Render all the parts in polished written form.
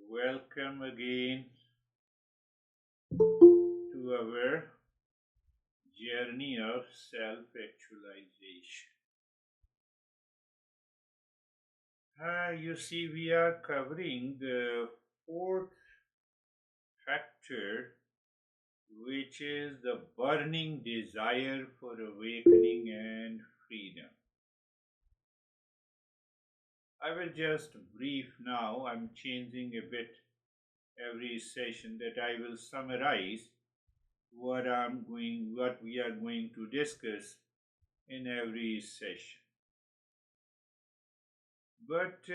Welcome again to our journey of self actualization. You see, we are covering the fourth factor, which is the burning desire for awakening and freedom. I will just brief now, I'm changing a bit every session that I will summarize what we are going to discuss in every session. But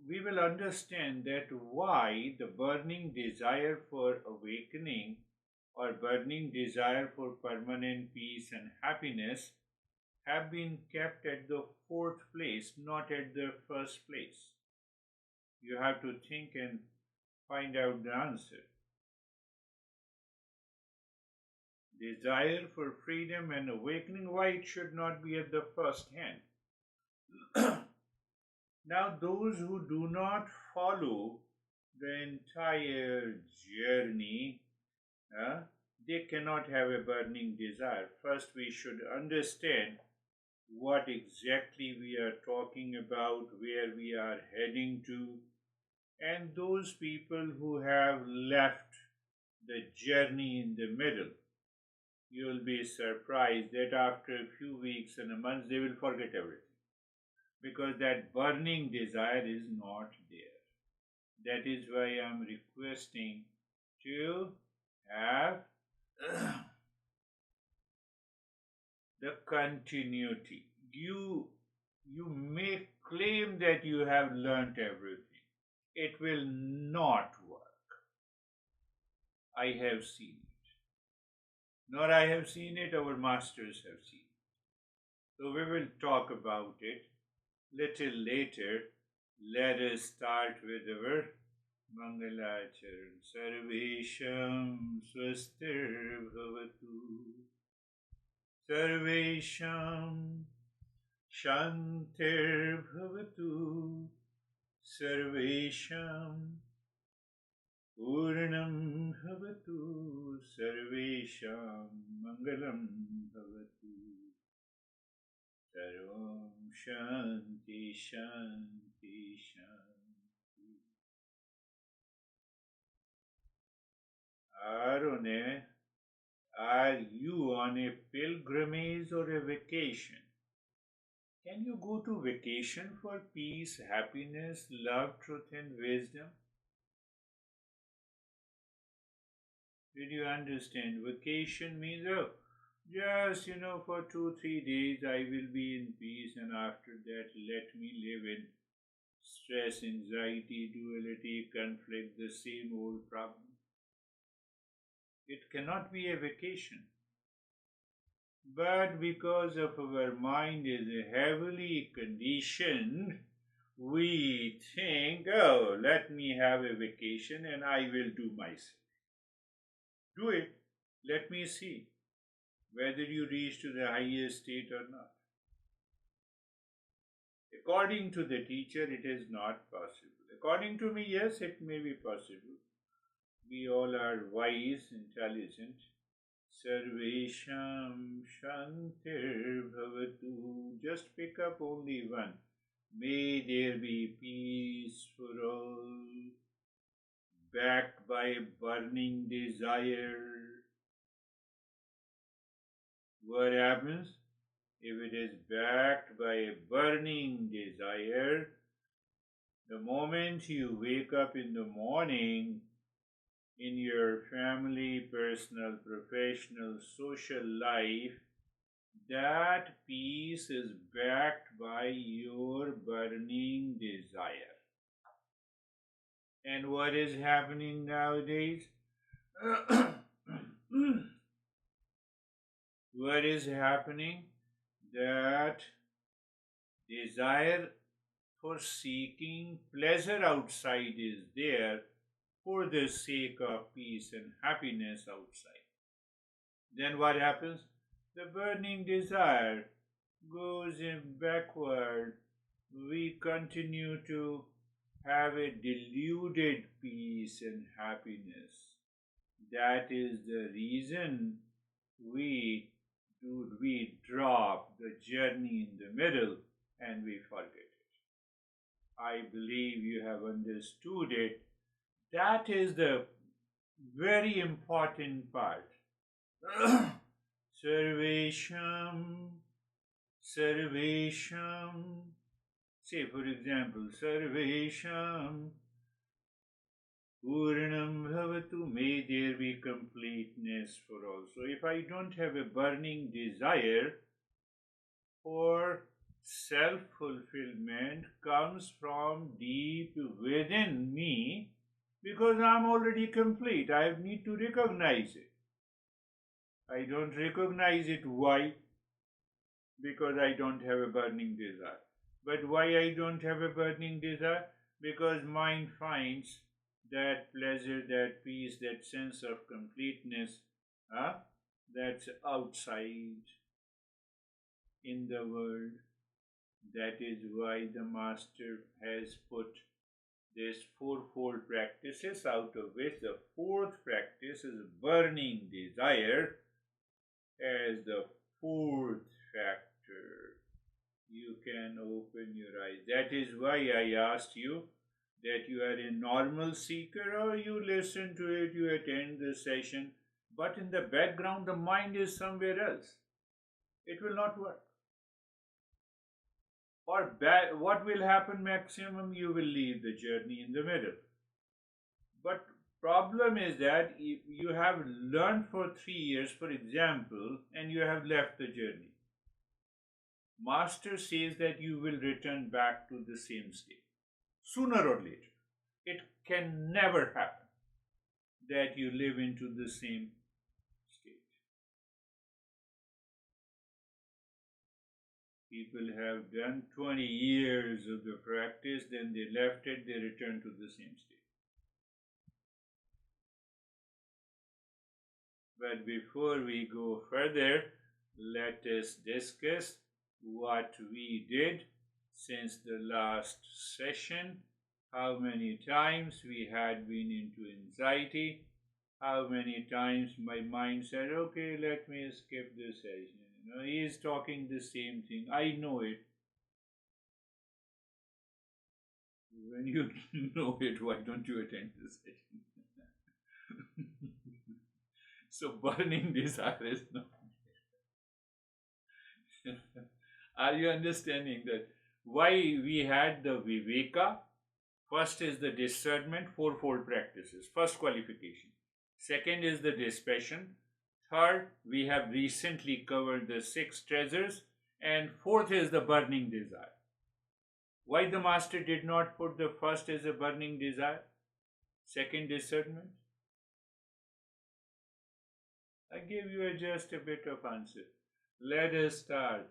we will understand that why the burning desire for awakening or burning desire for permanent peace and happiness have been kept at the fourth place, not at the first place. You have to think and find out the answer. Desire for freedom and awakening, why it should not be at the first hand. Now, those who do not follow the entire journey, they cannot have a burning desire. First, we should understand what exactly we are talking about, where we are heading to, and those people who have left the journey in the middle. You'll be surprised that after a few weeks and a month, they will forget everything because that burning desire is not there. That is why I'm requesting to have the continuity. You may claim that you have learnt everything. It will not work. I have seen it. Nor I have seen it, our masters have seen it. So we will talk about it little later. Let us start with our Mangalacharan. Sarvesham swastir bhavatu. Sarvesham shantir bhavatu. Sarvesham Purnam bhavatu. Sarvesham mangalam bhavatu. Sarvam Shanti Shanti Shanti. Are you on a pilgrimage or a vacation? Can you go to vacation for peace, happiness, love, truth, and wisdom? Did you understand? Vacation means, just, for 2-3 days I will be in peace, and after that let me live in stress, anxiety, duality, conflict, the same old problem. It cannot be a vacation. But because of our mind is heavily conditioned, we think, let me have a vacation and I will do myself. Do it. Let me see whether you reach to the highest state or not. According to the teacher, it is not possible. According to me, yes, it may be possible. We all are wise, intelligent. Sarvesham Shantir Bhavatu. Just pick up only one. May there be peace for all, backed by a burning desire. What happens? If it is backed by a burning desire, the moment you wake up in the morning, in your family, personal, professional, social life, that peace is backed by your burning desire. And what is happening nowadays? What is happening? That desire for seeking pleasure outside is there for the sake of peace and happiness outside. Then what happens? The burning desire goes in backward. We continue to have a deluded peace and happiness. That is the reason we drop the journey in the middle and we forget it. I believe you have understood it. That is the very important part. Sarvesham, Sarvesham. Say, for example, Sarvesham Purnam Bhavatu. May there be completeness for all. So, if I don't have a burning desire for self fulfillment, comes from deep within me because I'm already complete. I need to recognize it. I don't recognize it. Why? Because I don't have a burning desire. But why I don't have a burning desire? Because mind finds that pleasure, that peace, that sense of completeness, that's outside in the world. That is why the Master has put this fourfold practices, out of which the fourth practice is burning desire as the fourth factor. You can open your eyes. That is why I asked you that you are a normal seeker, or you listen to it, you attend the session, but in the background the mind is somewhere else. It will not work. Or what will happen maximum? You will leave the journey in the middle. But problem is that if you have learned for 3 years, for example, and you have left the journey, Master says that you will return back to the same state sooner or later. It can never happen that you live into the same state. People have done 20 years of the practice, then they left it, they return to the same state. But before we go further, let us discuss what we did since the last session, how many times we had been into anxiety, how many times my mind said, okay, let me skip this session. He is talking the same thing. I know it. When you know it, why don't you attend the session? So burning desire is not. Are you understanding that why we had the viveka? First is the discernment, fourfold practices. First qualification. Second is the dispassion. Third, we have recently covered the 6 treasures. And fourth is the burning desire. Why the Master did not put the first as a burning desire? Second, discernment. I gave you just a bit of answer. Let us start.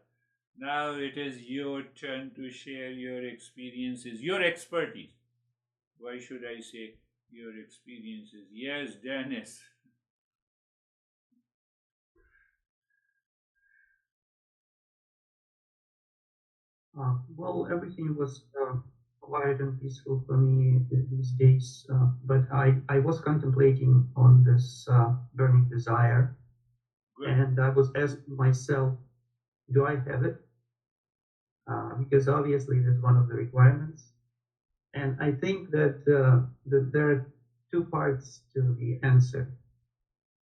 Now it is your turn to share your experiences, your expertise. Why should I say your experiences? Yes, Dennis. Well, everything was quiet and peaceful for me these days, but I was contemplating on this burning desire, Good. and I was asking myself, do I have it? Because obviously that's one of the requirements. And I think that, that there are 2 parts to the answer.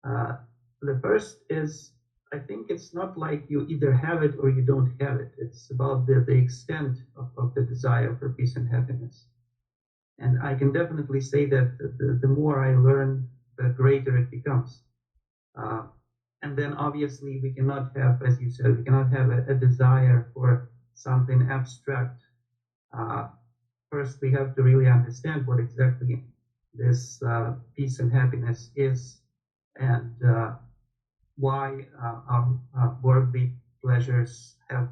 The first is, I think it's not like you either have it or you don't have it. It's about the extent of the desire for peace and happiness. And I can definitely say that the more I learn, the greater it becomes. And then obviously we cannot have, as you said, we cannot have a desire for something abstract. First, we have to really understand what exactly this peace and happiness is, and why our worldly pleasures have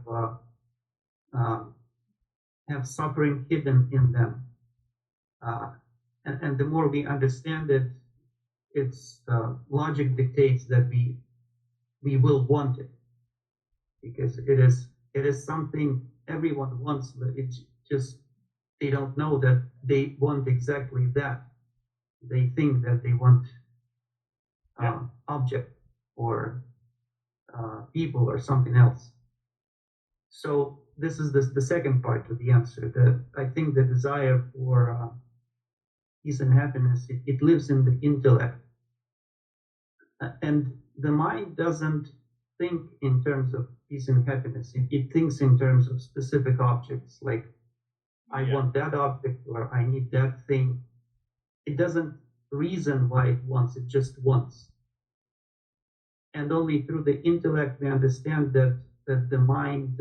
suffering hidden in them. And the more we understand it, its logic dictates that we will want it, because it is something everyone wants, but it just they don't know that they want exactly that. They think that they want object or people or something else. So this is the second part of the answer. That I think the desire for peace and happiness, it lives in the intellect, and the mind doesn't think in terms of peace and happiness. It thinks in terms of specific objects, like I want that object or I need that thing. It doesn't reason why it wants, it just wants. And only through the intellect we understand that the mind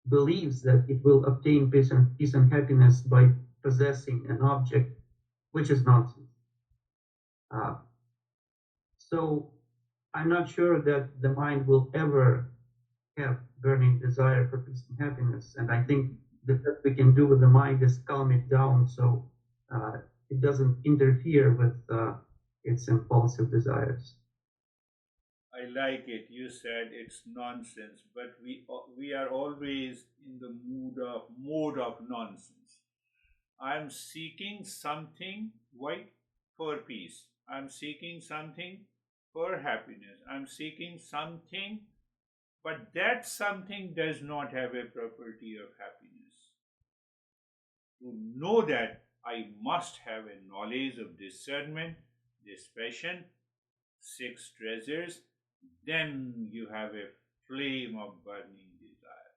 believes that it will obtain peace and happiness by possessing an object, which is nonsense. So I'm not sure that the mind will ever have burning desire for peace and happiness. And I think the best we can do with the mind is calm it down so it doesn't interfere with its impulsive desires. I like it. You said it's nonsense, but we are always in the mode of nonsense. I'm seeking something. Why? For peace. I'm seeking something for happiness. I'm seeking something, but that something does not have a property of happiness. To know that, I must have a knowledge of discernment, dispassion, six treasures. Then you have a flame of burning desire.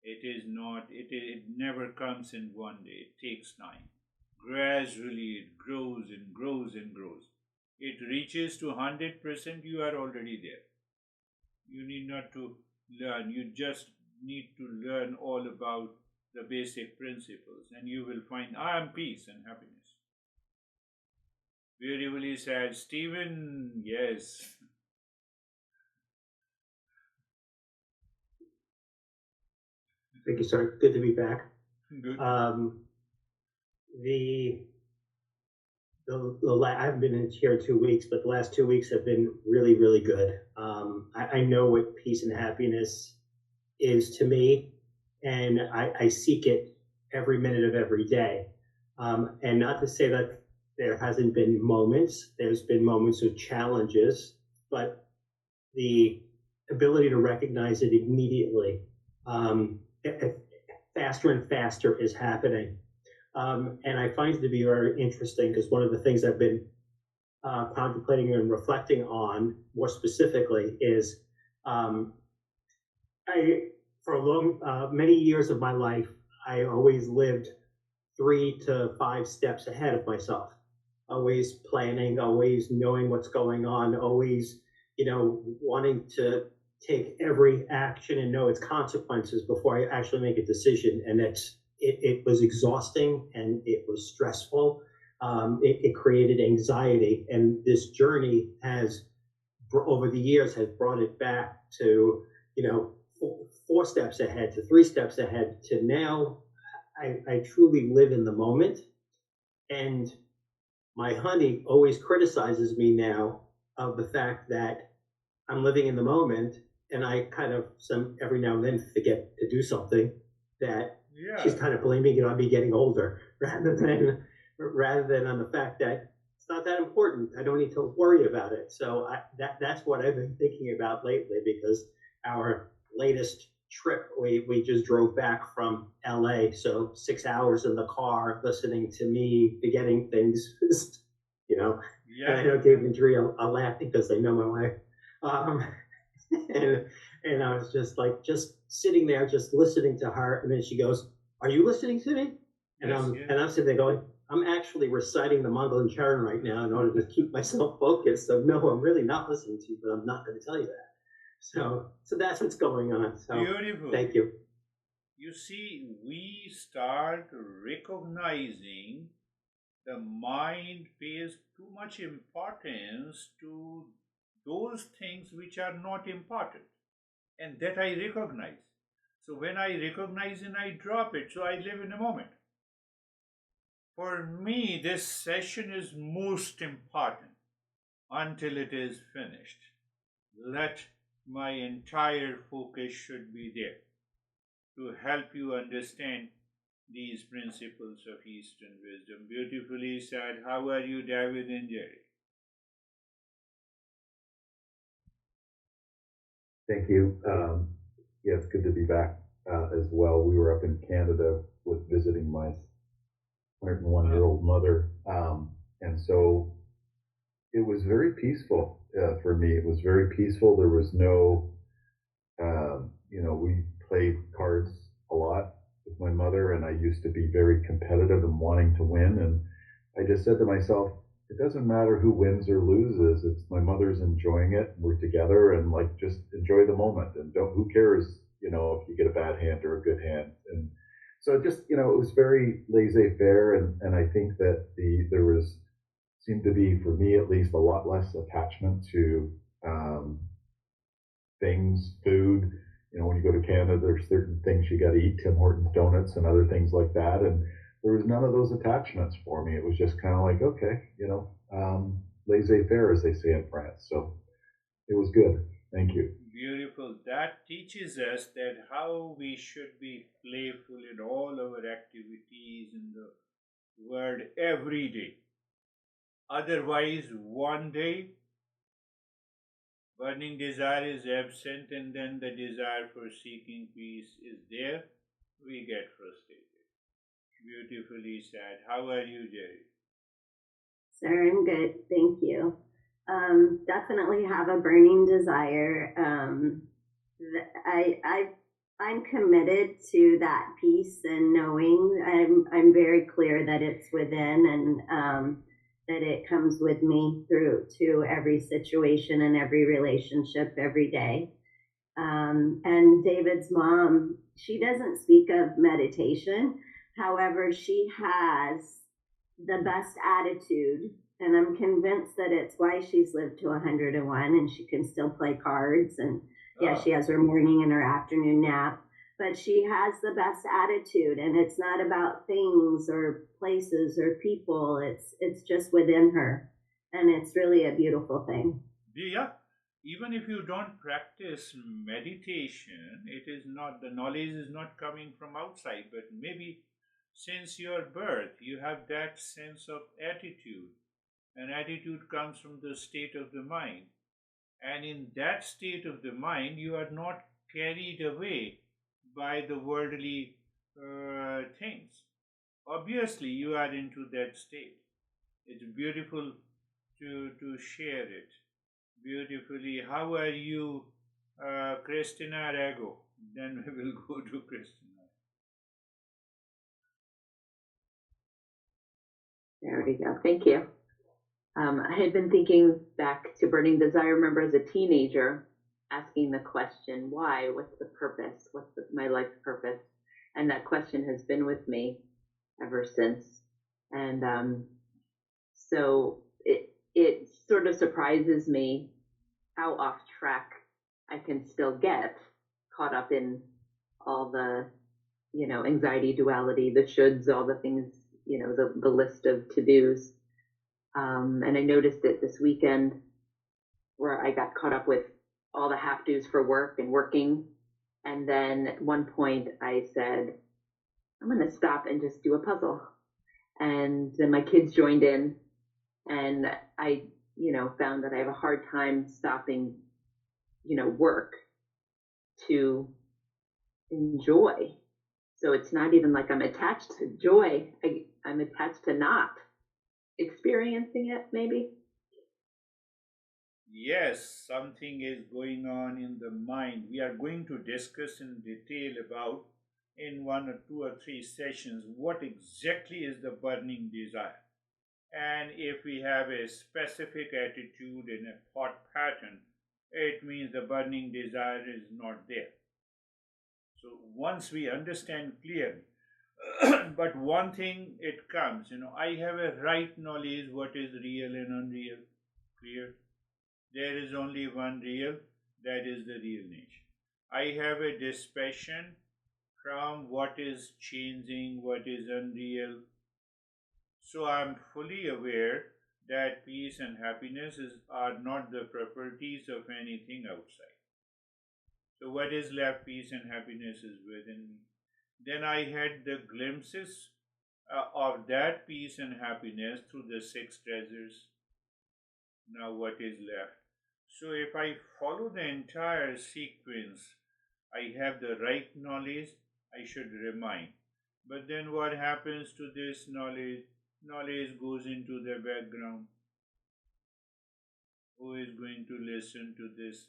It is not, it never comes in one day, it takes time. Gradually it grows and grows and grows. It reaches to 100%, you are already there. You need not to learn, you just need to learn all about the basic principles, and you will find I am peace and happiness. Beautifully said, Stephen. Yes. Thank you, sir. Good to be back. Good. I haven't been in here 2 weeks, but the last 2 weeks have been really, really good. I know what peace and happiness is to me, and I seek it every minute of every day. And not to say that there hasn't been moments, there's been moments of challenges, but the ability to recognize it immediately, faster and faster is happening. And I find it to be very interesting because one of the things I've been contemplating and reflecting on more specifically is for many years of my life, I always lived 3 to 5 steps ahead of myself, always planning, always knowing what's going on, always, wanting to take every action and know its consequences before I actually make a decision. And it was exhausting and it was stressful. It created anxiety. And this journey has, over the years, has brought it back to, 4 steps ahead, to 3 steps ahead, to now I truly live in the moment. And my honey always criticizes me now of the fact that I'm living in the moment, and I kind of every now and then forget to do something that she's kind of blaming it on me getting older rather than on the fact that it's not that important. I don't need to worry about it. So that's what I've been thinking about lately, because our latest trip, we just drove back from LA. So 6 hours in the car listening to me forgetting things, And I know Dave and Dre are laughing because they know my wife. And I was just sitting there, just listening to her. And then she goes, "Are you listening to me?" And I'm sitting there going, "I'm actually reciting the Mongolian Charan right now in order to keep myself focused. So no, I'm really not listening to you, but I'm not going to tell you that." So that's what's going on. So beautiful. Thank you. You see, we start recognizing the mind pays too much importance to those things which are not important, and that I recognize. So when I recognize and I drop it, so I live in a moment. For me, this session is most important until it is finished. Let my entire focus should be there to help you understand these principles of Eastern wisdom. Beautifully said. How are you, David and Jerry? Thank you. Yeah, it's good to be back as well. We were up in Canada with visiting my 101-year-old mother, and so it was very peaceful for me. It was very peaceful. There was no, we played cards a lot with my mother, and I used to be very competitive and wanting to win. And I just said to myself, it doesn't matter who wins or loses. It's my mother's enjoying it. And we're together, and like just enjoy the moment. And who cares, if you get a bad hand or a good hand. And so just, it was very laissez-faire, and I think that there was seemed to be, for me at least, a lot less attachment to things, food. When you go to Canada, there's certain things you got to eat, Tim Hortons donuts and other things like that. And there was none of those attachments for me. It was just kind of like, okay, laissez-faire, as they say in France. So it was good. Thank you. Beautiful. That teaches us that how we should be playful in all our activities in the world every day. Otherwise, one day, burning desire is absent, and then the desire for seeking peace is there. We get frustrated. Beautifully said. How are you, Jerry? Sir, I'm good. Thank you. Definitely have a burning desire. I'm committed to that peace and knowing. I'm very clear that it's within, and that it comes with me through to every situation and every relationship every day. And David's mom, she doesn't speak of meditation. However, she has the best attitude, and I'm convinced that it's why she's lived to 101 and she can still play cards. And she has her morning and her afternoon nap, but she has the best attitude, and it's not about things or places or people. It's just within her, and it's really a beautiful thing. Yeah. Even if you don't practice meditation, the knowledge is not coming from outside, but maybe since your birth, you have that sense of attitude. And attitude comes from the state of the mind. And in that state of the mind, you are not carried away by the worldly things. Obviously, you are into that state. It's beautiful to share it. Beautifully. How are you, Christina Rago? Then we will go to Christina. There we go. Thank you. I had been thinking back to burning desire. I remember as a teenager asking the question, why? What's the purpose? What's my life's purpose? And that question has been with me ever since. And so it sort of surprises me how off track I can still get, caught up in all the, anxiety, duality, the shoulds, all the things, the list of to-dos. And I noticed it this weekend where I got caught up with all the have-dos for work and working. And then at one point I said, I'm going to stop and just do a puzzle. And then my kids joined in, and I, found that I have a hard time stopping, work to enjoy. So it's not even like I'm attached to joy. I'm attached to not experiencing it, maybe. Yes, something is going on in the mind. We are going to discuss in detail about, in 1 or 2 or 3 sessions, what exactly is the burning desire. And if we have a specific attitude and a thought pattern, it means the burning desire is not there. So once we understand clearly, but one thing it comes, I have a right knowledge what is real and unreal. Clear? There is only one real, that is the real nature. I have a dispassion from what is changing, what is unreal. So I am fully aware that peace and happiness are not the properties of anything outside. So what is left? Peace and happiness is within me. Then I had the glimpses of that peace and happiness through the six treasures. Now, what is left? So, if I follow the entire sequence, I have the right knowledge, I should remind. But then, what happens to this knowledge? Knowledge goes into the background. Who is going to listen to this,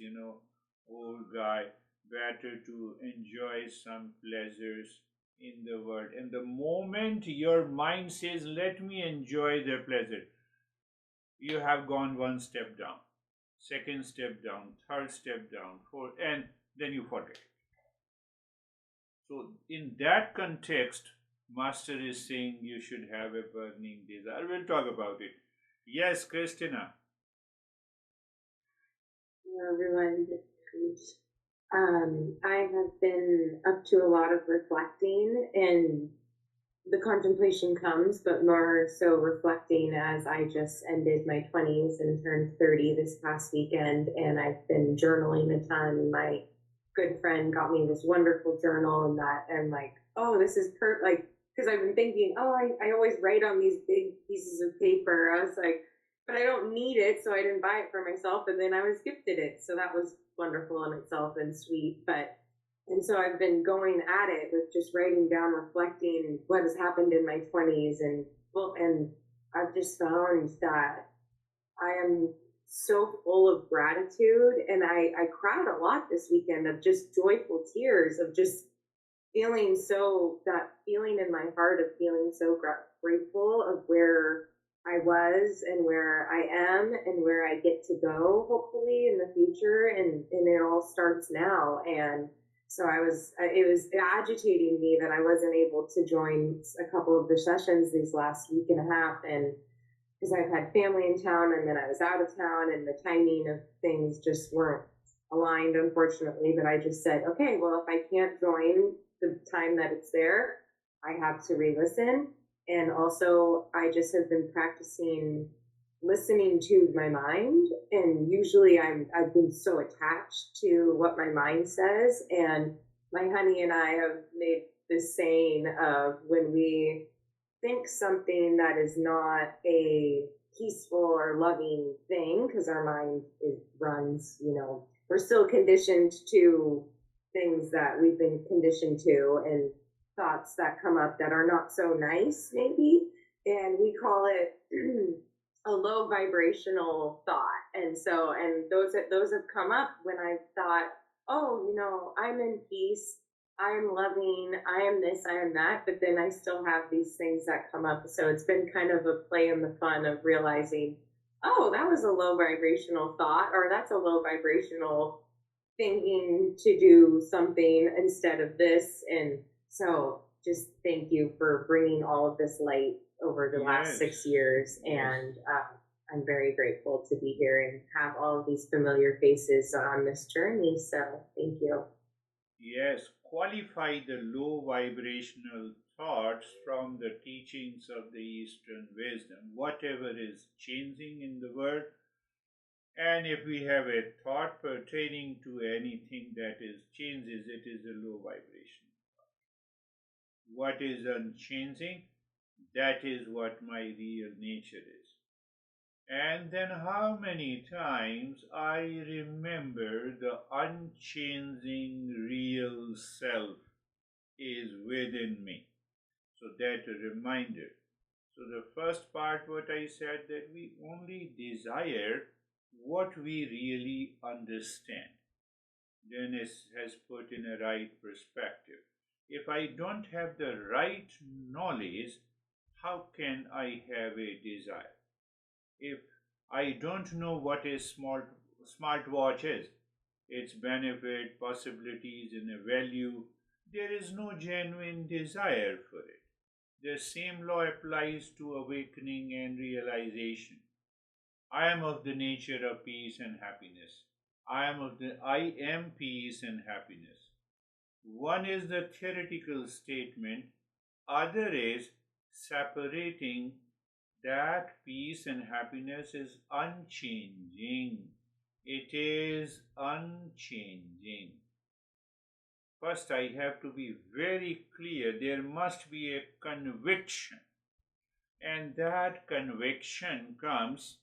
old guy? Better to enjoy some pleasures in the world. And the moment your mind says, let me enjoy the pleasure, you have gone one step down, second step down, third step down, fourth, and then you forget it. So, in that context, Master is saying you should have a burning desire. We'll talk about it. Yes, Christina. Hello, everyone. I have been up to a lot of reflecting, and the contemplation comes, but more so reflecting as I just ended my 20s and turned 30 this past weekend, and I've been journaling a ton. My good friend got me this wonderful journal, and that I'm like, oh, this is like, because I've been thinking, oh, I always write on these big pieces of paper. I was like, but I don't need it, so I didn't buy it for myself, and then I was gifted it, so that was wonderful in itself and sweet. And so I've been going at it with just writing down, reflecting what has happened in my 20s, and I've just found that I am so full of gratitude, and I cried a lot this weekend of just joyful tears of just feeling that feeling in my heart of feeling so grateful of where I was and where I am and where I get to go hopefully in the future, and it all starts now. And so it was agitating me that I wasn't able to join a couple of the sessions these last week and a half, and because I've had family in town and then I was out of town and the timing of things just weren't aligned, unfortunately. But I just said, okay, well, if I can't join the time that it's there, I have to re-listen. And also, I just have been practicing listening to my mind. And usually I've been so attached to what my mind says. And my honey and I have made this saying of when we think something that is not a peaceful or loving thing, because our mind runs, we're still conditioned to things that we've been conditioned to, and thoughts that come up that are not so nice, maybe. And we call it a low vibrational thought. And those have come up when I've thought, oh, I'm in peace, I am loving, I am this, I am that, but then I still have these things that come up. So it's been kind of a play in the fun of realizing, oh, that was a low vibrational thought, or that's a low vibrational thinking to do something instead of this. And so just thank you for bringing all of this light over the last 6 years. And I'm very grateful to be here and have all of these familiar faces on this journey. So thank you. Yes, qualify the low vibrational thoughts from the teachings of the Eastern wisdom. Whatever is changing in the world, and if we have a thought pertaining to anything that is changes, it is a low vibration. What is unchanging, that is what my real nature is. And then how many times I remember the unchanging real self is within me. So that a reminder. So the first part, what I said, that we only desire what we really understand. Dennis has put in a right perspective. If I don't have the right knowledge, how can I have a desire? If I don't know what a smartwatch is, its benefit, possibilities, and a value, there is no genuine desire for it. The same law applies to awakening and realization. I am of the nature of peace and happiness. I am peace and happiness. One is the theoretical statement, other is separating that peace and happiness is unchanging. It is unchanging. first I have to be very clear. There must be a conviction, and that conviction comes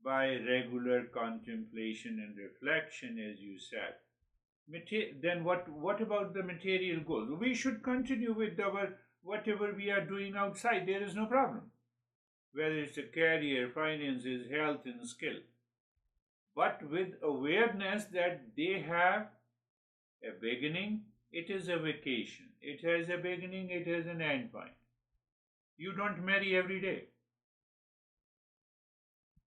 by regular contemplation and reflection, as you said. Then what about the material goals? We should continue with our whatever we are doing outside. There is no problem, whether it's a career, finances, health, and skill, but with awareness that they have a beginning. It is a vacation. It has a beginning, it has an end point. You don't marry every day.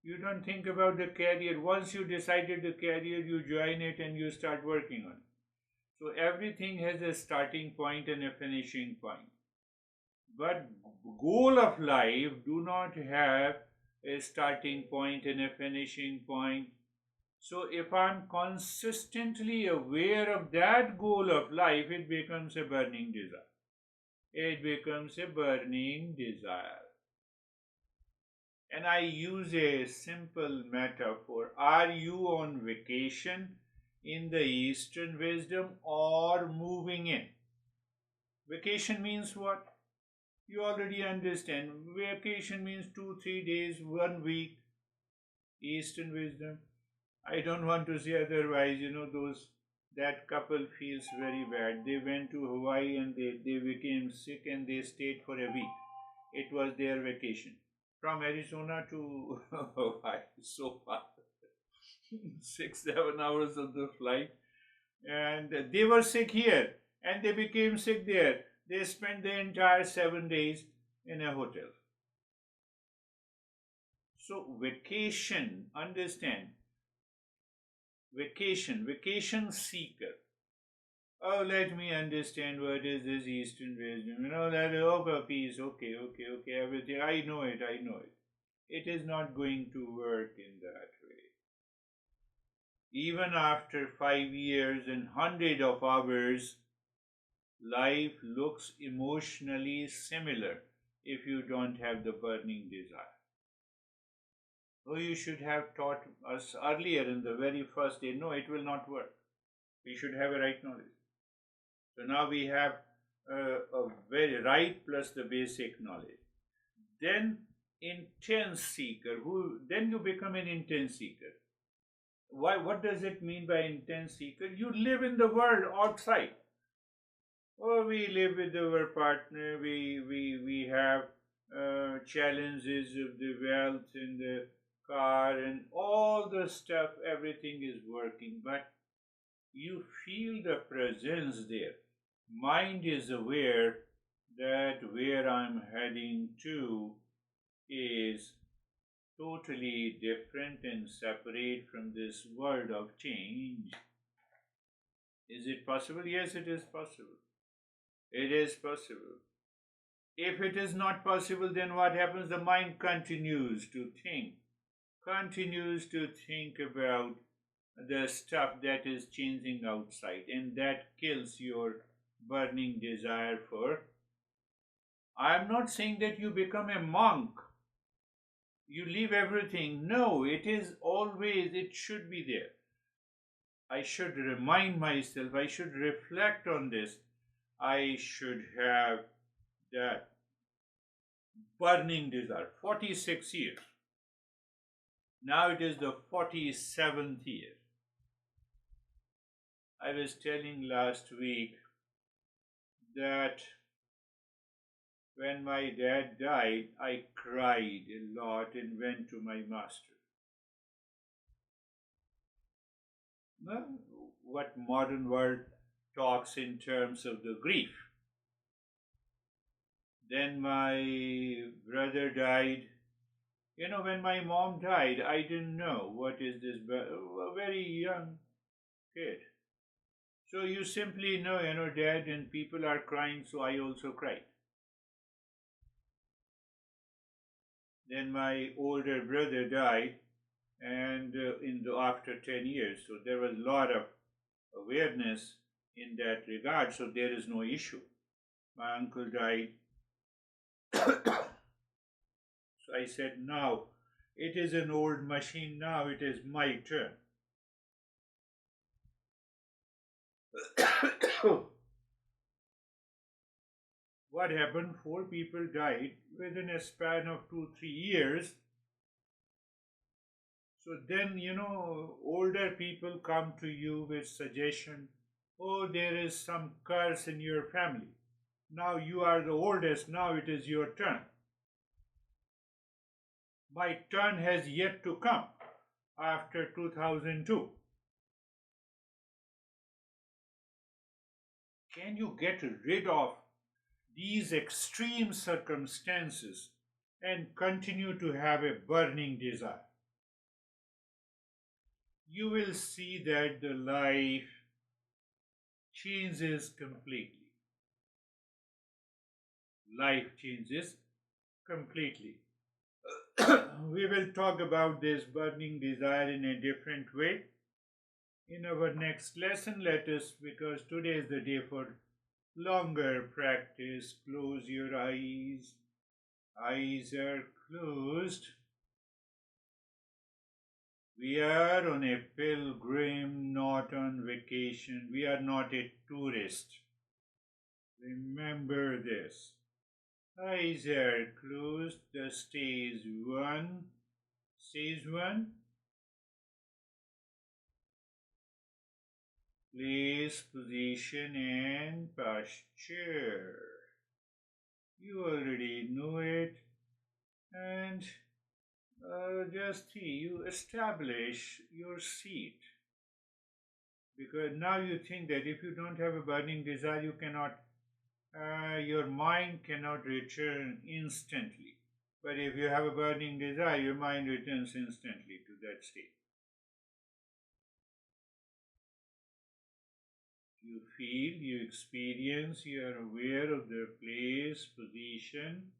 You don't think about the career. Once you decided the career, you join it and you start working on it. So everything has a starting point and a finishing point. But goal of life do not have a starting point and a finishing point. So if I'm consistently aware of that goal of life, it becomes a burning desire. It becomes a burning desire. And I use a simple metaphor. Are you on vacation in the Eastern wisdom or moving in? Vacation means what? You already understand. Vacation means 2-3 days, 1 week. Eastern wisdom. I don't want to say otherwise, that couple feels very bad. They went to Hawaii and they became sick and they stayed for a week. It was their vacation. From Arizona to Hawaii, so far. 6-7 hours of the flight. And they were sick here and they became sick there. They spent the entire 7 days in a hotel. So vacation, understand, vacation seeker. Oh, let me understand what is this Eastern wisdom. Peace, okay, everything. I know it. It is not going to work in that way. Even after 5 years and 100 of hours, life looks emotionally similar if you don't have the burning desire. Oh, you should have taught us earlier in the very first day. No, it will not work. We should have a right knowledge. So now we have a very right plus the basic knowledge. Then intense seeker. Then you become an intense seeker. Why? What does it mean by intense seeker? You live in the world outside. Oh, we live with our partner. We have challenges of the wealth and the car and all the stuff. Everything is working, but you feel the presence there. Mind is aware that where I'm heading to is totally different and separate from this world of change. Is it possible? Yes, it is possible. It is possible. If it is not possible, then what happens? The mind continues to think about the stuff that is changing outside, and that kills your burning desire for. I am not saying that you become a monk, you leave everything. No, it should be there. I should remind myself, I should reflect on this. I should have that burning desire. 46 years. Now it is the 47th year. I was telling last week that when my dad died, I cried a lot and went to my master. Well, what modern world talks in terms of the grief. Then my brother died. When my mom died, I didn't know what is this, a very young kid. So you simply know, dad and people are crying, so I also cried. Then my older brother died, and after 10 years, so there was a lot of awareness in that regard, so there is no issue. My uncle died. So I said, now it is an old machine, now it is my turn. What happened? 4 people died within a span of 2-3 years. So then, older people come to you with suggestion, oh, there is some curse in your family. Now you are the oldest, now it is your turn. My turn has yet to come after 2002. Can you get rid of these extreme circumstances and continue to have a burning desire? You will see that the life changes completely. Life changes completely. We will talk about this burning desire in a different way in our next lesson. Because today is the day for longer practice. Close your eyes. Eyes are closed. We are on a pilgrim, not on vacation. We are not a tourist. Remember this. Eyes are closed. The stage 1. Stage 1. Place, position, and posture. You already know it. And you establish your seat. Because now you think that if you don't have a burning desire, you cannot, your mind cannot return instantly. But if you have a burning desire, your mind returns instantly to that state. You feel, you experience, you are aware of the place, position,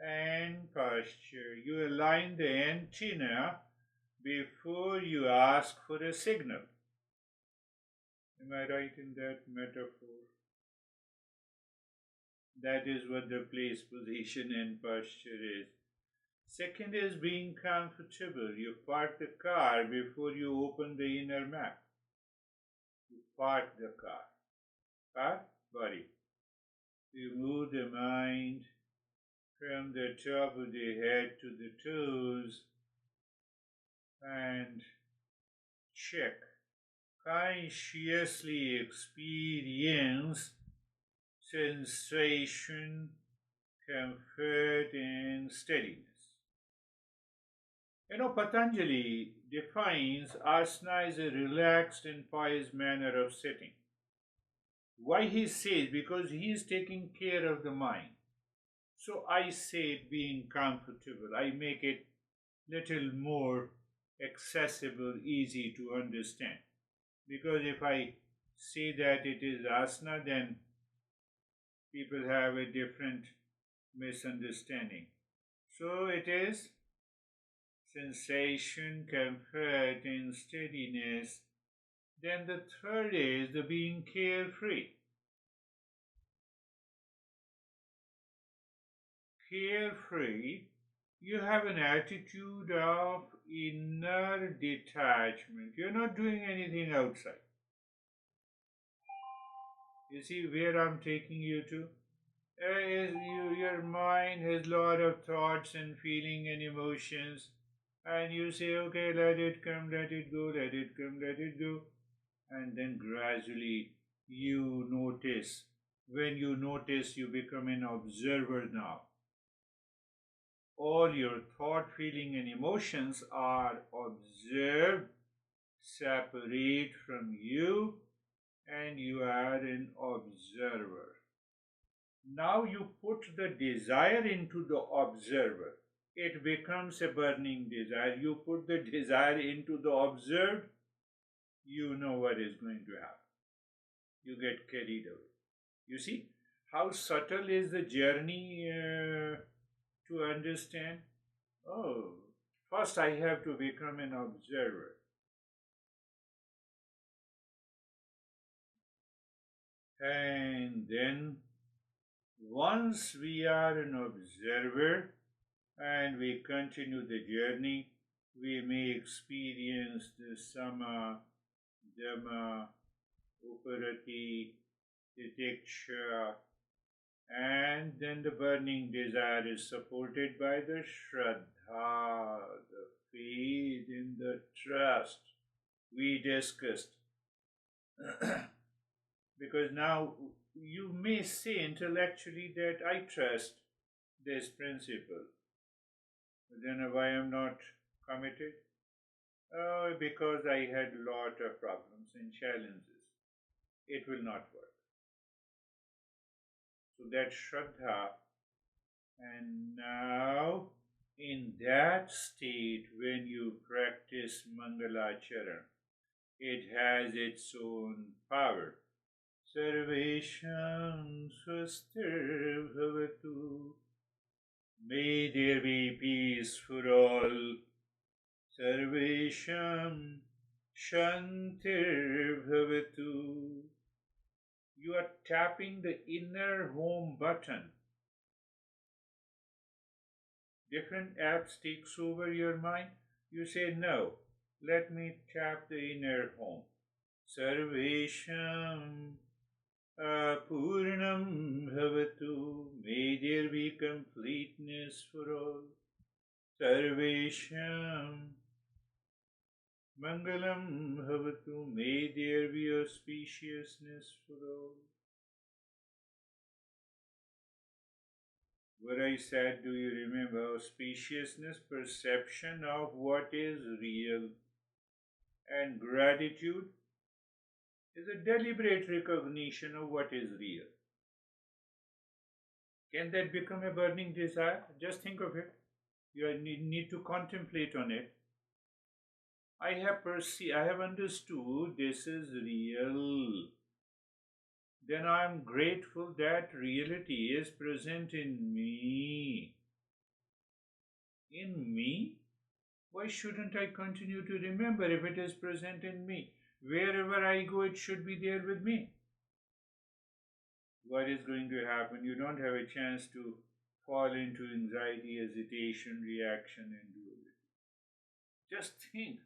and posture. You align the antenna before you ask for a signal. Am I right in that metaphor? That is what the place, position, and posture is. Second is being comfortable. You park the car before you open the inner map. You park the car, body. You move the mind from the top of the head to the toes and check. Consciously experience sensation, comfort, and steadiness. Patanjali defines asana as a relaxed and poised manner of sitting. Why he says? Because he is taking care of the mind. So I say being comfortable. I make it little more accessible, easy to understand. Because if I say that it is asana, then people have a different misunderstanding. So it is sensation, comfort, and steadiness. Then the third is the being carefree. Carefree, you have an attitude of inner detachment. You're not doing anything outside. You see where I'm taking you to? Your mind has a lot of thoughts and feeling and emotions, and you say, okay, let it come, let it go, let it come, let it go. And then gradually you notice. When you notice, you become an observer now. All your thought, feeling, and emotions are observed, separate from you, and you are an observer. Now you put the desire into the observer. It becomes a burning desire. You put the desire into the observed, you know what is going to happen. You get carried away. You see how subtle is the journey to understand? Oh, first I have to become an observer. And then once we are an observer and we continue the journey, we may experience the sama, dhamma, uparati, titiksha, And then the burning desire is supported by the Shraddha, the faith in the trust we discussed. Because now you may say intellectually that I trust this principle. But then why am not committed? Oh, because I had a lot of problems and challenges. It will not work. So that Shraddha, and now in that state when you practice Mangalacharan, it has its own power. Sarvesham swastir bhavatu. May there be peace for all. Sarvesham shantir bhavatu. You are tapping the inner home button. Different apps takes over your mind. You say, no, let me tap the inner home. Sarvesham Purnam Bhavatu. May there be completeness for all. Sarvesham Mangalam Bhavatu. May there be auspiciousness for all. What I said, do you remember? Auspiciousness, perception of what is real, and gratitude is a deliberate recognition of what is real. Can that become a burning desire? Just think of it. You need to contemplate on it. I have understood this is real. Then I am grateful that reality is present in me. In me? Why shouldn't I continue to remember if it is present in me? Wherever I go, it should be there with me. What is going to happen? You don't have a chance to fall into anxiety, hesitation, reaction, and duality. Just think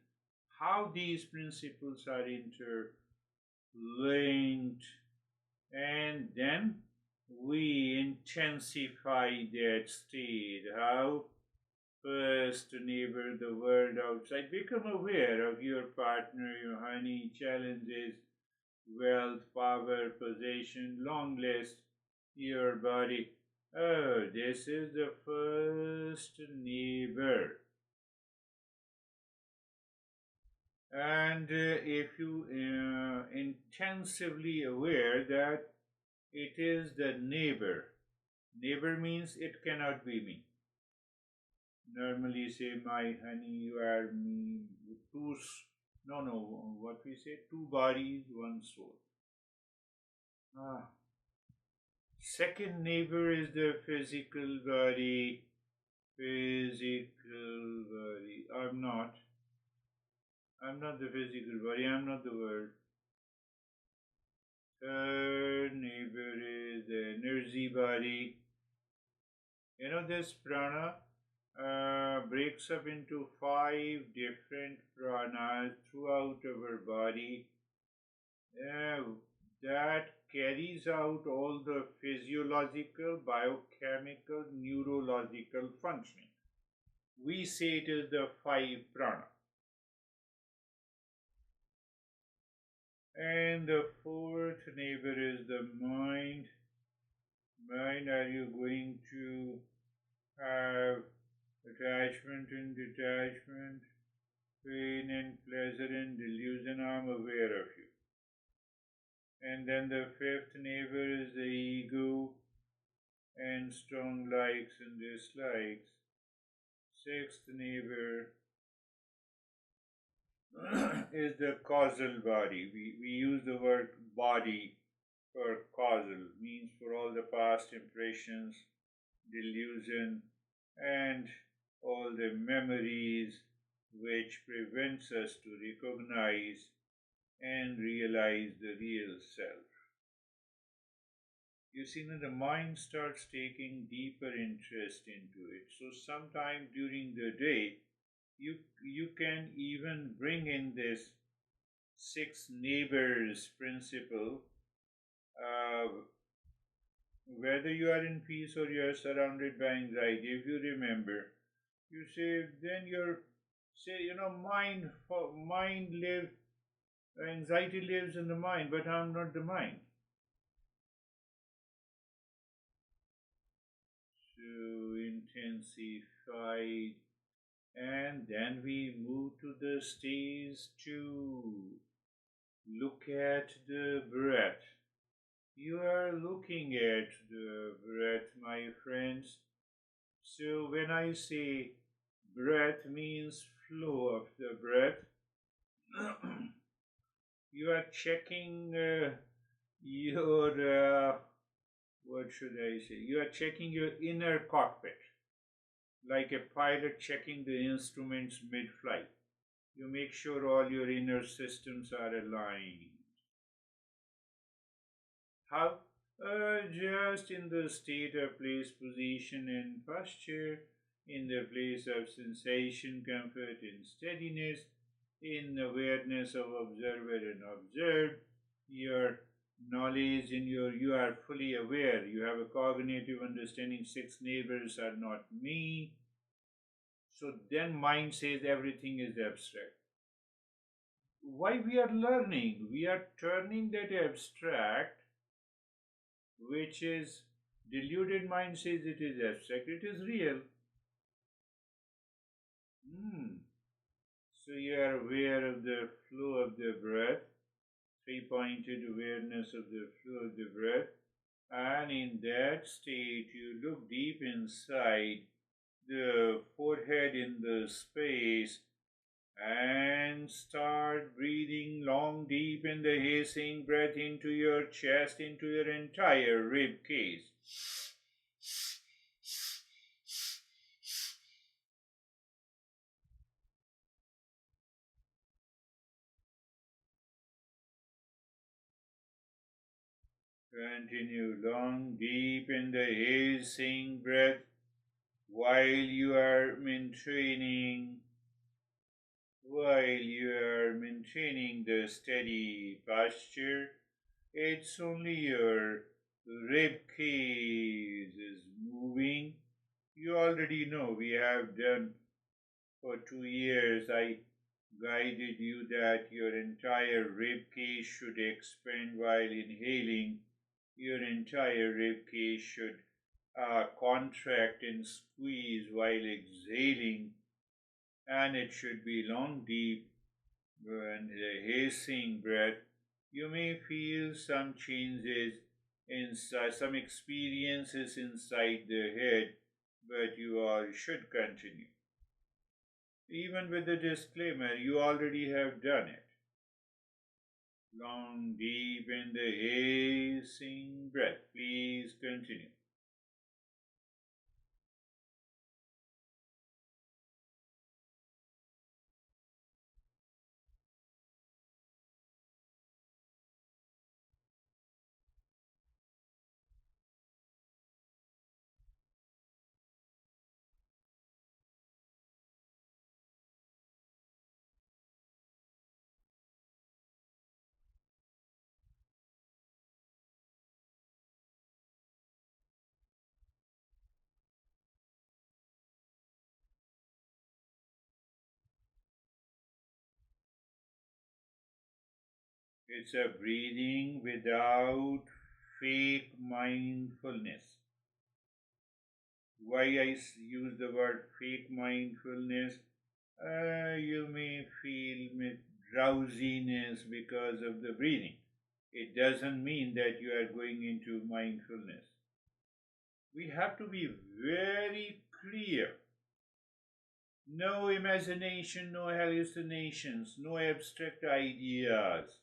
how these principles are interlinked, and then we intensify that state. How? First, neighbor, the world outside. Become aware of your partner, your honey, challenges, wealth, power, possession, long list, your body. Oh, this is the first neighbor. And if you intensively aware that it is the neighbor, neighbor means it cannot be me. Normally say, my honey, you are me. What we say, two bodies, one soul. Second neighbor is the physical body. Physical body. I'm not the physical body, I'm not the world. Third neighbor is the energy body. You know, this prana breaks up into 5 different pranas throughout our body. That carries out all the physiological, biochemical, neurological functioning. We say it is the 5 prana. And the 4th neighbor is the mind. Mind, are you going to have attachment and detachment, pain and pleasure and delusion? I'm aware of you. And then the 5th neighbor is the ego and strong likes and dislikes. 6th neighbor is the causal body. We use the word body for causal, means for all the past impressions, delusion, and all the memories which prevents us to recognize and realize the real self. You see, when the mind starts taking deeper interest into it, so sometime during the day, you can even bring in this 6 neighbors principle Whether you are in peace or you are surrounded by anxiety, if you remember, you say, then your say, mind lives, anxiety lives in the mind, but I'm not the mind. So intensified, and then we move to the stage 2. Look at the breath. You are looking at the breath, my friends. So when I say breath means flow of the breath, you are checking your, what should I say? You are checking your inner cockpit, like a pilot checking the instruments mid-flight. You make sure all your inner systems are aligned. How? Just in the state of place, position, and posture, in the place of sensation, comfort, and steadiness, in awareness of observer and observed, your knowledge in you are fully aware. You have a cognitive understanding. 6 neighbors are not me. So then mind says everything is abstract. Why we are learning? We are turning that abstract, which is deluded mind says it is abstract, it is real. So you are aware of the flow of the breath, 3-pointed awareness of the flow of the breath, and in that state you look deep inside the forehead in the space and start breathing long, deep in the hissing breath into your chest, into your entire rib cage. Continue long, deep in the hissing breath while you are maintaining the steady posture. It's only your rib cage is moving. You already know we have done for 2 years. I guided you that your entire rib cage should expand while inhaling. Your entire rib cage should contract and squeeze while exhaling, and it should be long, deep, and a hissing breath. You may feel some changes inside, some experiences inside the head, but you all should continue. Even with the disclaimer, you already have done it. Long, deep in the hissing breath. Please continue. It's a breathing without fake mindfulness. Why I use the word fake mindfulness? You may feel drowsiness because of the breathing. It doesn't mean that you are going into mindfulness. We have to be very clear. No imagination, no hallucinations, no abstract ideas.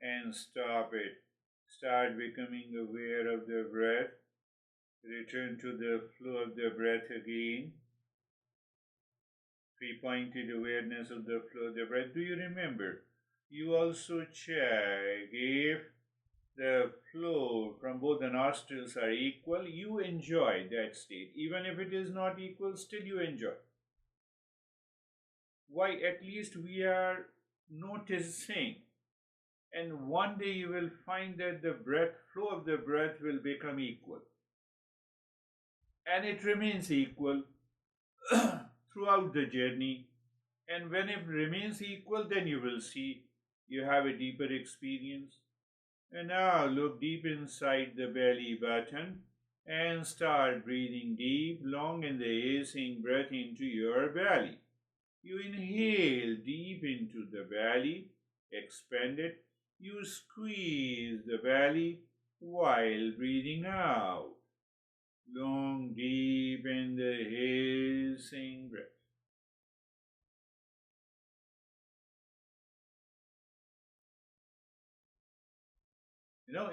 And stop it. Start becoming aware of the breath. Return to the flow of the breath again. 3-pointed awareness of the flow of the breath. Do you remember? You also check if the flow from both the nostrils are equal. You enjoy that state. Even if it is not equal, still you enjoy. Why? At least we are noticing And one day you will find that the flow of the breath will become equal. And it remains equal throughout the journey. And when it remains equal, then you will see you have a deeper experience. And now look deep inside the belly button and start breathing deep, long in the exhaling breath into your belly. You inhale deep into the belly, expand it. You squeeze the belly while breathing out. Long, deep in the exhaling breath.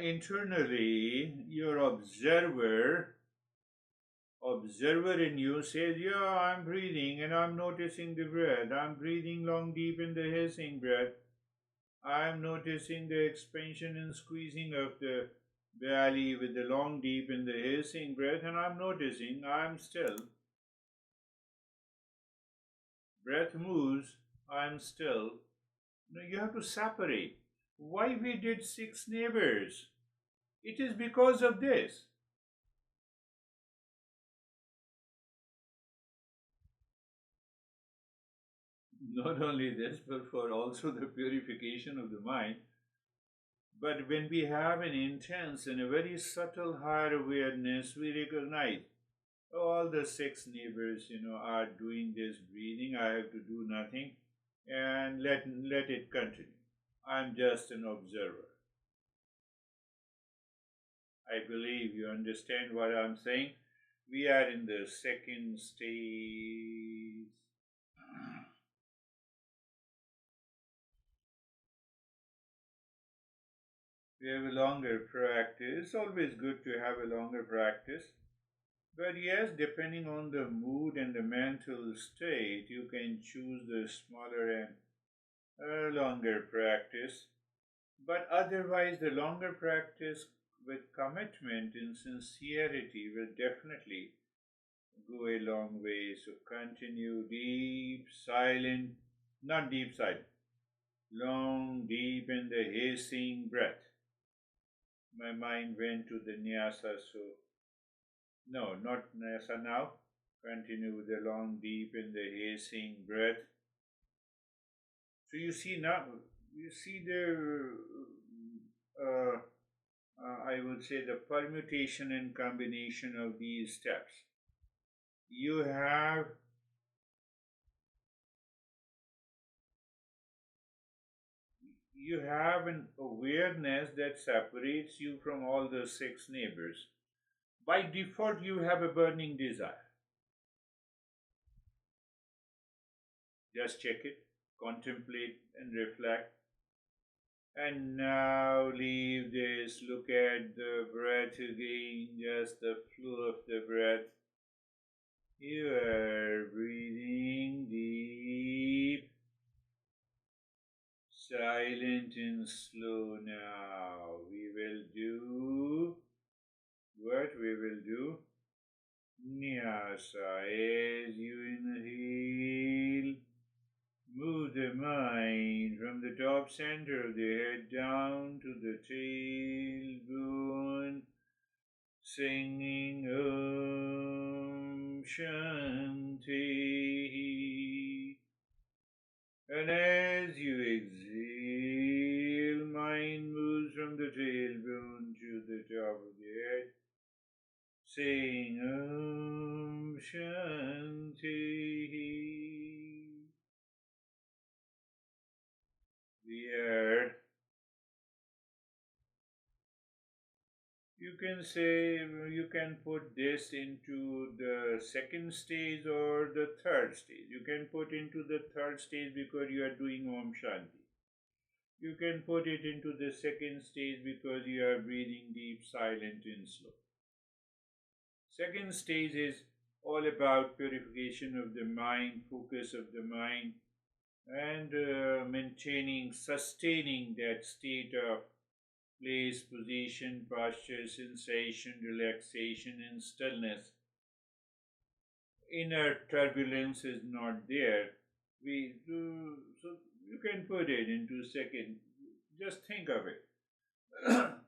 Internally, your observer in you says, yeah, I'm breathing and I'm noticing the breath. I'm breathing long, deep in the hissing breath. I'm noticing the expansion and squeezing of the belly with the long, deep in the hissing breath, and I'm noticing I'm still. Breath moves, I'm still. You have to separate. Why we did 6 neighbors? It is because of this. Not only this, but for also the purification of the mind. But when we have an intense and a very subtle higher awareness, we recognize all the 6 neighbors, are doing this breathing. I have to do nothing, and let it continue. I'm just an observer. I believe you understand what I'm saying. We are in the second stage. We have a longer practice. It's always good to have a longer practice. But yes, depending on the mood and the mental state, you can choose the smaller and longer practice. But otherwise, the longer practice with commitment and sincerity will definitely go a long way. So continue deep, silent, not deep, silent, long, deep in the hissing breath. My mind went to the nyasa, so no, not nyasa now. Continue with the long, deep in the hissing breath. So you see now, you see the, I would say, the permutation and combination of these steps. You have an awareness that separates you from all the 6 neighbors. By default, you have a burning desire. Just check it, contemplate and reflect. And now leave this, look at the breath again, just the flow of the breath. You are breathing deep, silent and slow now. We will do what we will do. Nyasa, as you inhale, move the mind from the top center of the head down to the tailbone, singing Om Shanti. And as you exhale, mind moves from the tailbone to the top of the head, saying Om Shanti. You can put this into the second stage or the third stage. You can put into the third stage because you are doing Om Shanti. You can put it into the second stage because you are breathing deep, silent and slow. Second stage is all about purification of the mind, focus of the mind, and sustaining that state of place, position, posture, sensation, relaxation, and stillness. Inner turbulence is not there. So you can put it into second. Just think of it.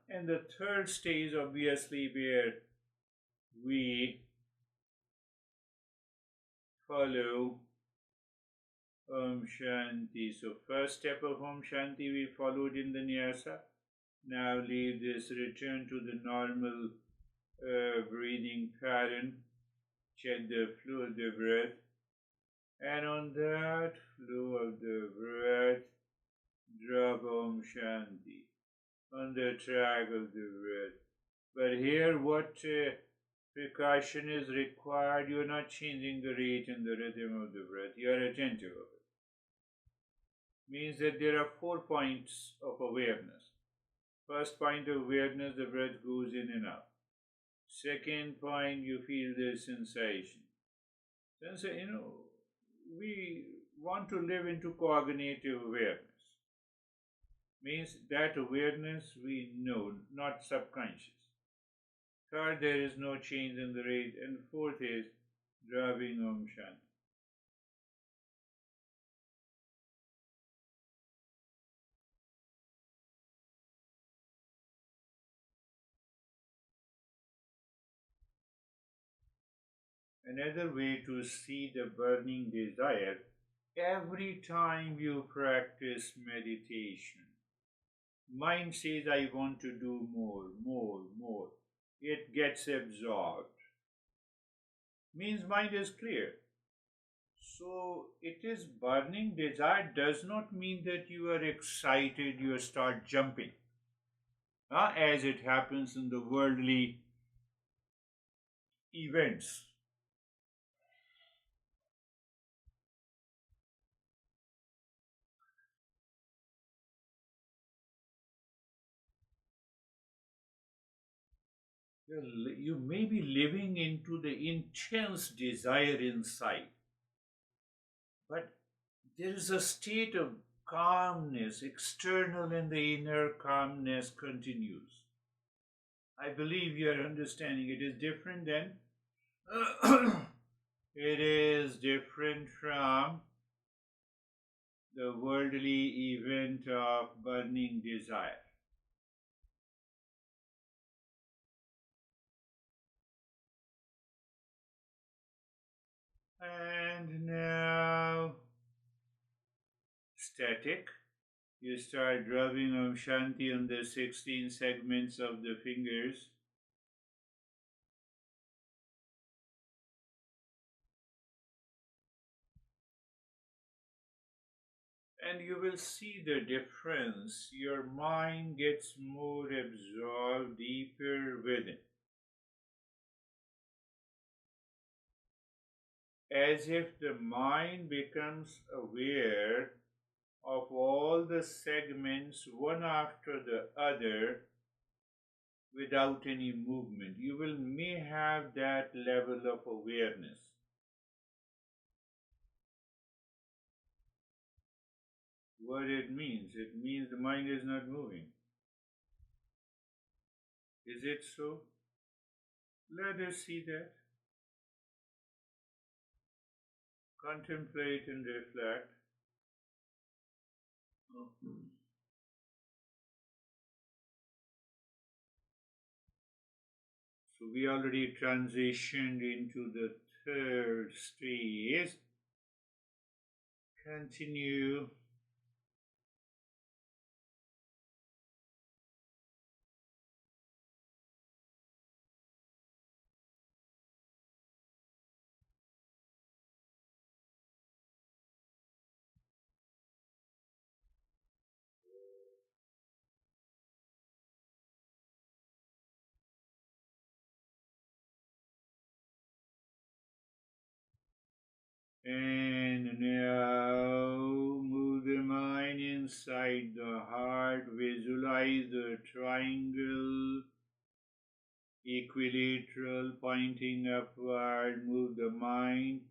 And the third stage, obviously, where we follow Om Shanti. So, first step of Om Shanti we followed in the Nyasa. Now leave this, return to the normal breathing pattern. Check the flow of the breath. And on that flow of the breath, drop Om Shanti on the track of the breath. But here, what precaution is required? You are not changing the rate and the rhythm of the breath. You are attentive of it. Means that there are 4 points of awareness. First point of awareness, the breath goes in and out. Second point, you feel the sensation. We want to live into cognitive awareness. Means that awareness we know, not subconscious. Third, there is no change in the rate. And fourth is dropping Om Shanti. Another way to see the burning desire, every time you practice meditation, mind says, I want to do more, more, more. It gets absorbed. Means mind is clear. So it is burning desire does not mean that you are excited, you start jumping. As it happens in the worldly events. You may be living into the intense desire inside, but there is a state of calmness, external and the inner calmness continues. I believe you are understanding it is different than it is different from the worldly event of burning desire. And now, static. You start rubbing Om Shanti on the 16 segments of the fingers. And you will see the difference. Your mind gets more absorbed deeper within. As if the mind becomes aware of all the segments one after the other without any movement. You may have that level of awareness. What it means the mind is not moving. Is it so? Let us see that. Contemplate and reflect. So we already transitioned into the third stage. Continue. And now move the mind inside the heart. Visualize the triangle, equilateral, pointing upward. Move the mind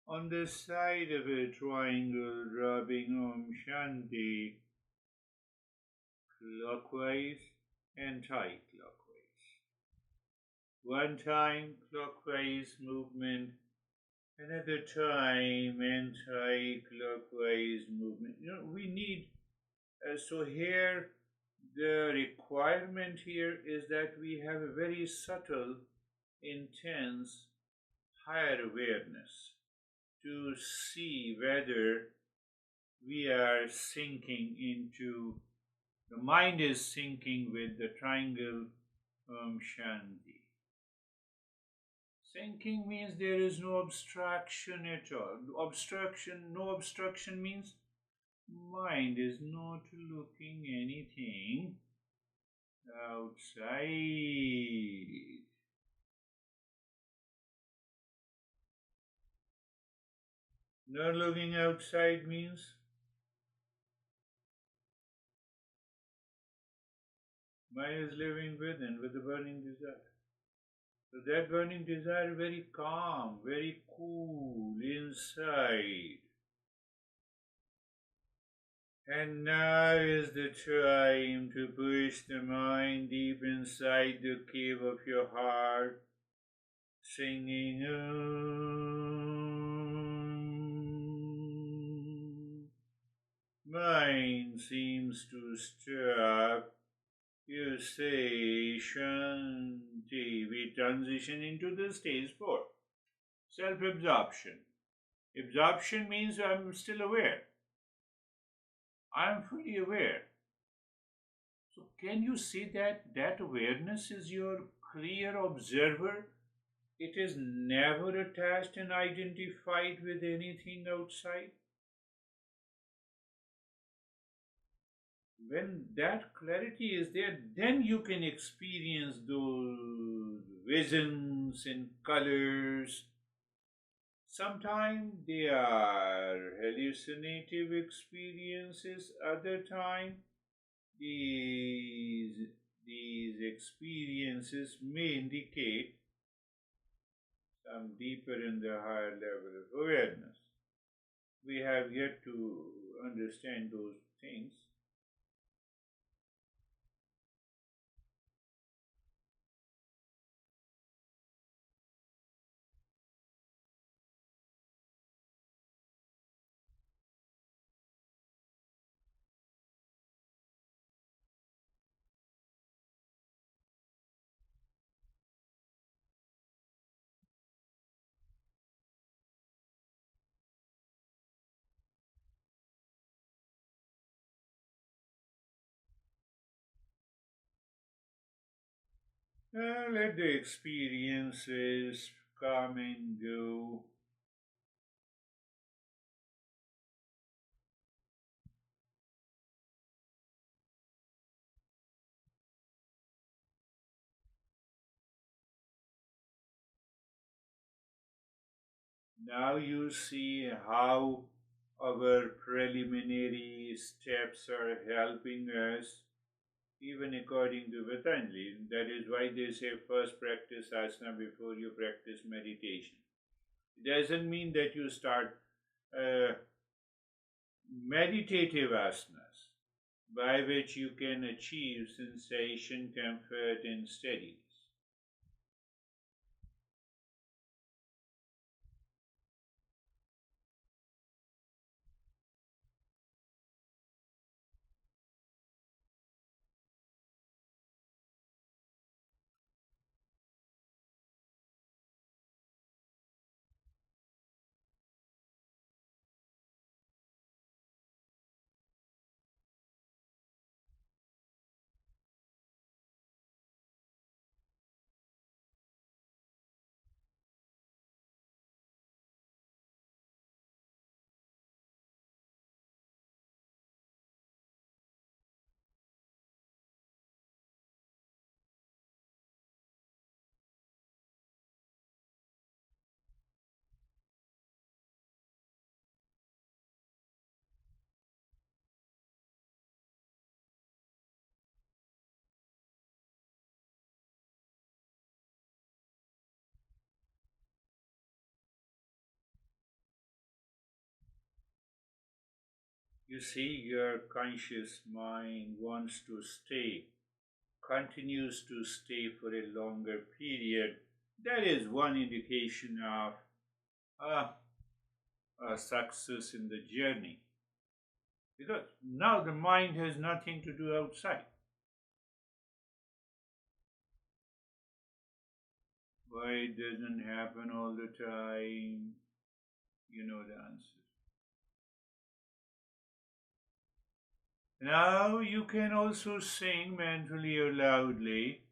on the side of a triangle, rubbing Om Shanti clockwise and anti-clockwise. One time clockwise movement, another time anti-clockwise movement. We need So here, the requirement here is that we have a very subtle, intense, higher awareness to see whether we are sinking into, the mind is sinking with the triangle Shanti. Sinking means there is no obstruction at all. No obstruction means mind is not looking anything outside. Not looking outside means mind is living within with the burning desire. So that burning desire is very calm, very cool inside. And now is the time to push the mind deep inside the cave of your heart, singing Om. Mind seems to stop. You say Shanti. We transition into the stage 4. Self-absorption. Absorption means I'm still aware. I'm fully aware. So can you say that that awareness is your clear observer? It is never attached and identified with anything outside? When that clarity is there, then you can experience those visions and colors. Sometimes they are hallucinative experiences, other time these experiences may indicate some deeper and the higher level of awareness. We have yet to understand those things. Let the experiences come and go. Now you see how our preliminary steps are helping us, even according to Patanjali. That is why they say first practice asana before you practice meditation. It doesn't mean that you start meditative asanas by which you can achieve sensation, comfort, and steadiness. You see, your conscious mind wants to stay, continues to stay for a longer period. That is one indication of a success in the journey. Because now the mind has nothing to do outside. Why it doesn't happen all the time? You know the answer. Now you can also sing mindfully or loudly.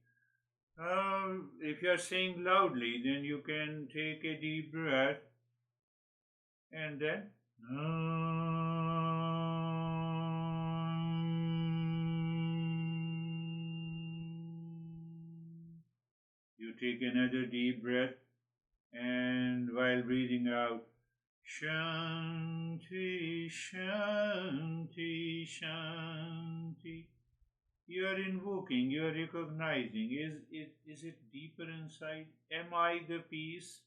If you are saying loudly, then you can take a deep breath and then you take another deep breath, and while breathing out, Shanti, Shanti, Shanti. You are invoking, you are recognizing. Is it deeper inside? Am I the peace?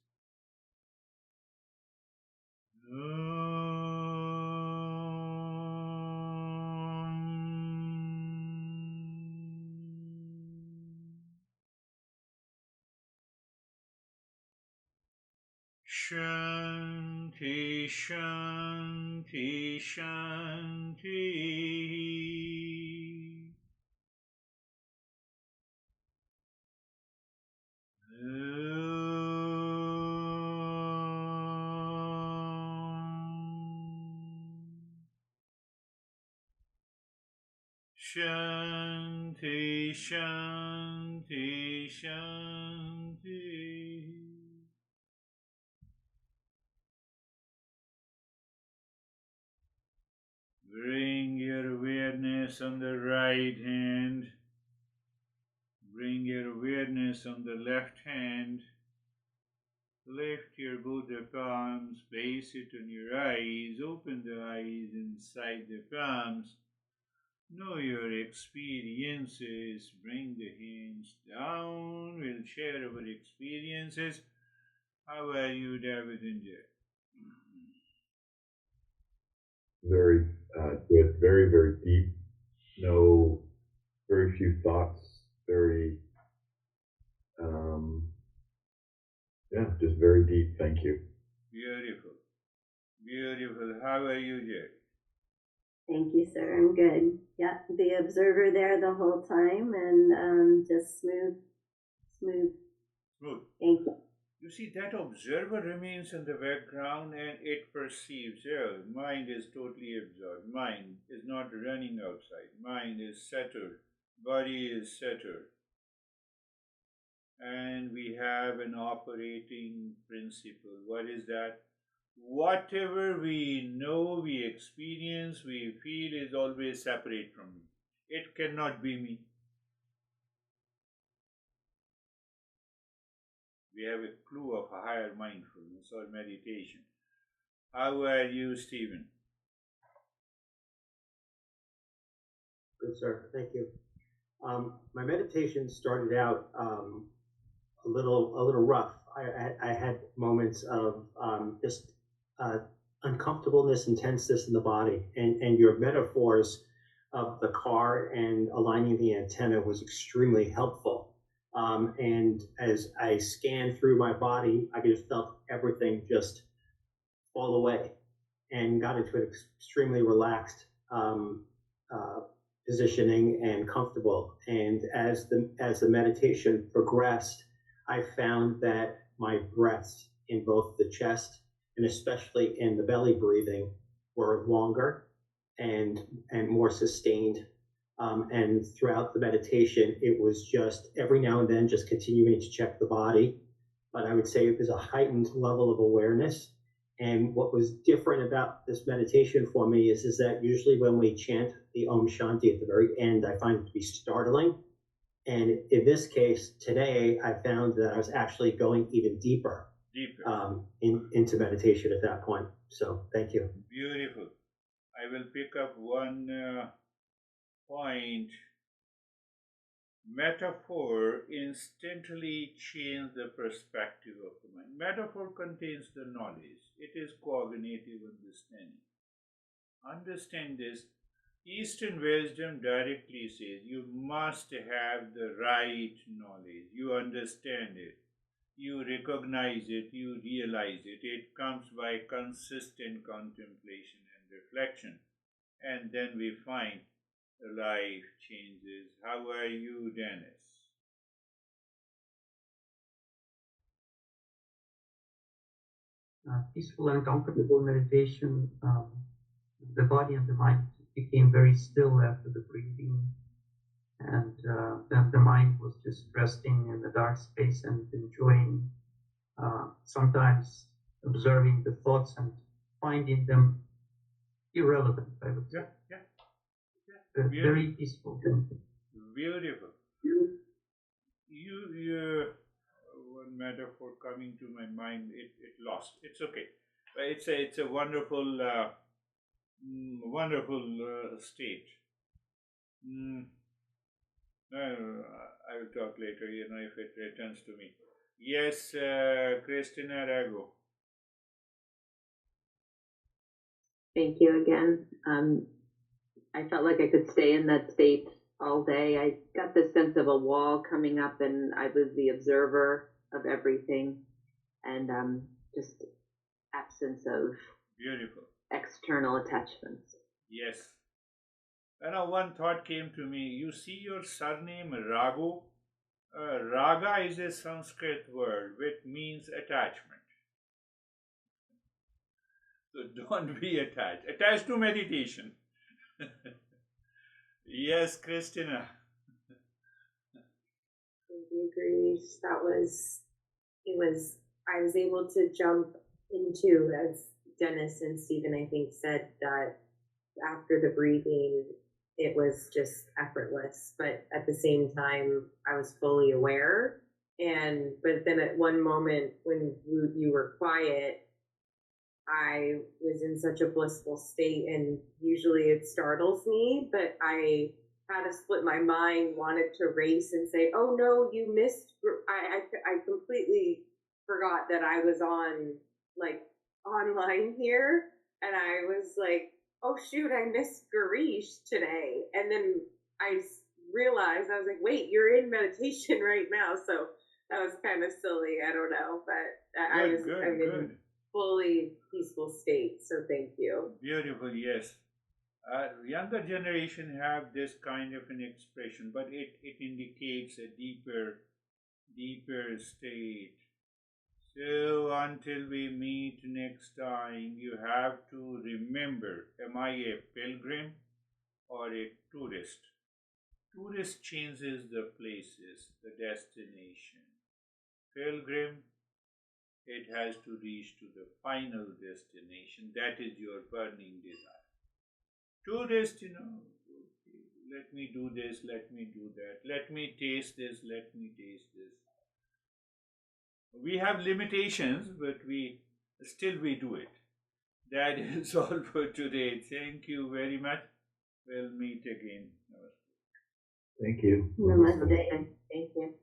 Shanti, Shanti, Shanti. Shanti, Shanti, Shanti. Bring your awareness on the right hand. Bring your awareness on the left hand. Lift your both the palms, place it on your eyes, open the eyes inside the palms. Know your experiences, bring the hands down. We'll share our experiences. How are you, David and Jeff? Very good, very, very deep. No, very few thoughts, very, just very deep. Thank you. Beautiful. Beautiful. How are you, Jeff? Thank you, sir. I'm good. Yeah, the observer there the whole time, and just smooth. Smooth. Thank you. You see, that observer remains in the background and it perceives. Yeah, mind is totally absorbed. Mind is not running outside. Mind is settled. Body is settled. And we have an operating principle. What is that? Whatever we know, we experience, we feel is always separate from me. It cannot be me. We have a clue of a higher mindfulness or meditation. How are you, Stephen? Good, sir. Thank you. My meditation started out a little rough. I had moments of just uncomfortableness and tenseness in the body, and your metaphors of the car and aligning the antenna was extremely helpful. And as I scanned through my body, I just felt everything just fall away and got into an extremely relaxed positioning and comfortable. And as the meditation progressed, I found that my breaths in both the chest and especially in the belly breathing were longer and more sustained. And throughout the meditation, it was just every now and then just continuing to check the body. But I would say it was a heightened level of awareness. And what was different about this meditation for me is that usually when we chant the Om Shanti at the very end, I find it to be startling. And in this case, today, I found that I was actually going even deeper into meditation at that point. So thank you. Beautiful. I will pick up one point. Metaphor instantly changes the perspective of the mind. Metaphor contains the knowledge. It is cognitive understanding. Understand this. Eastern wisdom directly says you must have the right knowledge. You understand it. You recognize it. You realize it. It comes by consistent contemplation and reflection. and then we find the life changes. How are you, Dennis? Peaceful and comfortable meditation, the body and the mind became very still after the breathing, and then the mind was just resting in the dark space and enjoying, sometimes observing the thoughts and finding them irrelevant, I would say. Yeah. Very peaceful. Beautiful. You one metaphor coming to my mind, it lost. It's okay. It's a wonderful, wonderful state. I will talk later, if it returns to me. Yes, Christina Rago. Thank you again. I felt like I could stay in that state all day. I got this sense of a wall coming up, and I was the observer of everything, and just absence of Beautiful external attachments. Yes. One thought came to me. You see your surname Rago? Raga is a Sanskrit word which means attachment. So don't be attached. Attached to meditation. Yes, Christina. Thank you, Girish. I was able to jump into, as Dennis and Stephen, I think, said that after the breathing, it was just effortless. But at the same time, I was fully aware. But then at one moment when you were quiet, I was in such a blissful state, and usually it startles me, but I had to split my mind, wanted to race and say, oh no, you missed, I completely forgot that I was online here, and I was like, oh shoot, I missed Girish today, and then I realized, I was like, wait, you're in meditation right now, so that was kind of silly, I don't know, but I'm in fully peaceful state, so thank you. Beautiful, yes. Younger generation have this kind of an expression, but it indicates a deeper state. So until we meet next time, you have to remember, am I a pilgrim or a tourist? Tourist changes the places, the destination. Pilgrim, it has to reach to the final destination. That is your burning desire. Tourist, let me do this, let me do that, let me taste this, let me taste this. We have limitations, but we do it. That is all for today. Thank you very much. We'll meet again. Thank you. Namaste. Thank you.